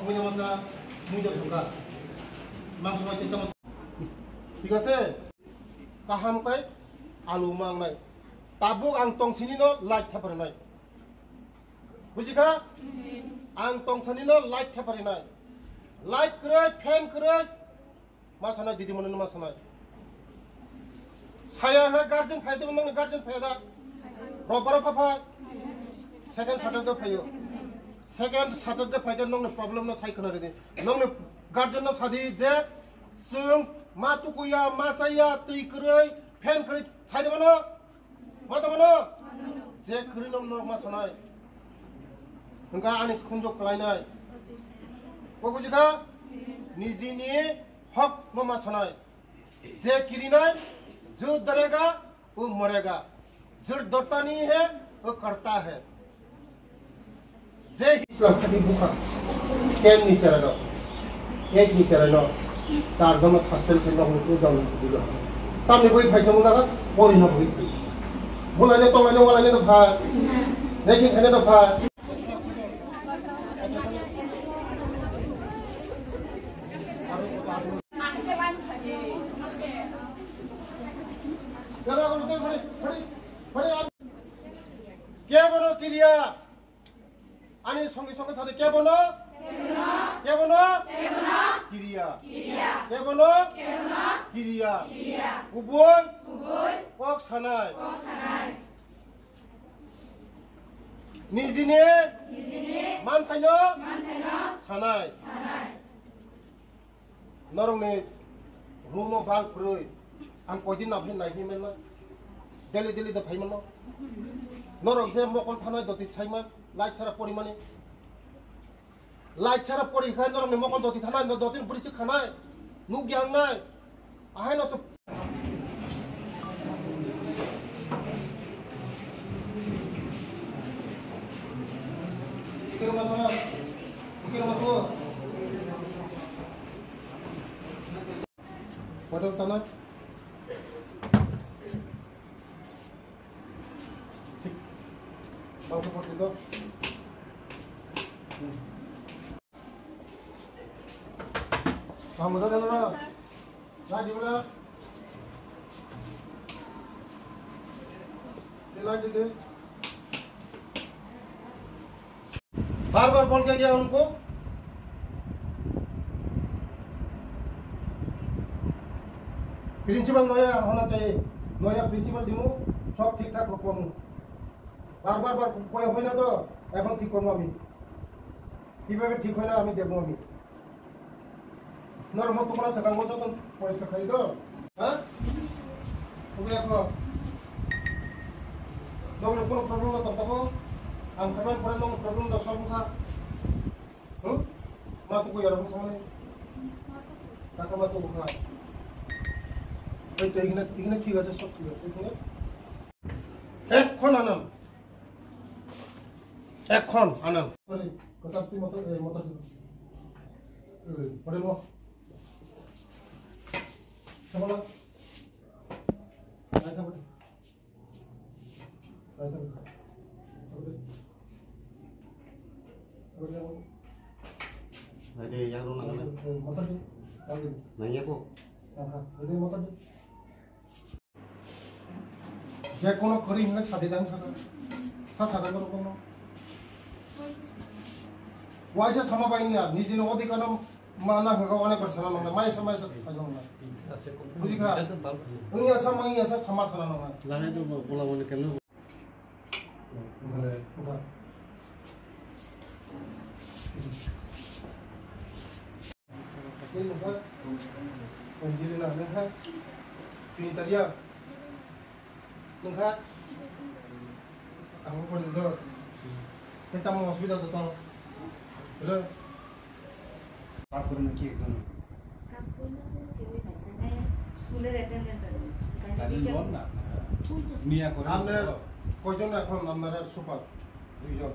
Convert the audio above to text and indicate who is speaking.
Speaker 1: মুই মশলা মুই দে ঢোকা মাংস মাই তেমন ঠিক আছে কাহাম কাই আলু মাংনাই তাবুক আং টংসিনি ন লাইট থাপারে নাই বুঝিখা आं टंसानिनो लाइट थापारि नाय लाइट करे फैन करे मा सानाय दीदी मोननो मा सानाय साया है गार्जियन फायदो नोंनो गार्जियन फायदा रबार फाफा सेकेंड सैटरडे फायो सेकेंड सैटरडे फायदो नोंनो प्रॉब्लम न साइखना रे नोंनो गार्जियन न सादि जे जों मा तुकुया मा जाया तै करे फैन करे साइदो बनो मा दबनो जे करे नोंनो मा सानाय नोंगा आंनि खुंजो खालायनाय बुजिखा निजिनि हक नमा सानाय जे किरिनाय जो डरेगा वो मरेगा जो डरता नहीं है वो करता है जे हिसाब खाली बुखा केम नी चलेगा एक नी चलेगा चार जन सस्टेन के नाम को जान बुझो तामने कोई फाइट मुंगा बोरी न बोई बोलाने तो वालाने तो भा लेकिन खाने तो भा क्या बनो क्रिया आने संगे संगे साथे क्या बनो क्रिया क्या बनो क्रिया गुबुन पक सानाय निजिने मानथायनो सानाय नरंने रूमो बाल फ्रुय आं कयदिन नाफै नायफैमोन ना डेली डेली द फाइमोन ना नरक जे मकल थानाय दति छाइमोन लाइट सारा परिमाने लाइट सारा परिखाय नरंने मकल दति थानाय दति बुरिसि खानाय नु ग्यांनाय आहाय न सब Kira masuk. Padahal sana. Bang seperti itu. Kamu dah mana? Dah di mana? Dilan di deh. बार-बार बोल के गया उनको प्रिंसिपल नया होना चाहिए नया प्रिंसिपल दिमु सब ठीक ठाक रखमु बार-बार कोई হয় না তো এখন ঠিক করব আমি কিভাবে ঠিক হয় না আমি দেখব আমি নরম তোমরা সকাল মতো তো পয়সা খাই দাও হ্যাঁ তুমি দেখো নরম কোনো প্রবলেম না তো आं खामानि पराय नं प्रॉब्लम दा सॉल्व खा मा तो कोई आराम सामने टाका मा तो खा तो इगने ठीक আছে सब ठीक আছে এখানে এখন আনাম সরি কসাপতি মতো মতো পড়ে মো কেমন আইতা বটে
Speaker 2: Ada yang lu
Speaker 1: motor di
Speaker 2: nanya kok
Speaker 1: ini motor di যে কোনো করি হলে সাথে দাম সাদা সাদা কোনো কোনো ওয়াইসা সামাবাইনি আর নিজে অধিকার মানা ভগবানে করছনা না মাইসা মাইসা সাজো না বুঝিখা ওই আসা মাই আসা সমাসনা না
Speaker 2: লাগে তো বলা মনে কেন
Speaker 1: ঘরে ini muka Angelina muka Sunita dia muka aku pun itu kita mau hospital tu sama betul pas kurang lagi exam
Speaker 3: pas kurang lagi kita school attendant
Speaker 4: tadi loan na niya ko
Speaker 1: amne kojon এখন আমরা super দুইজন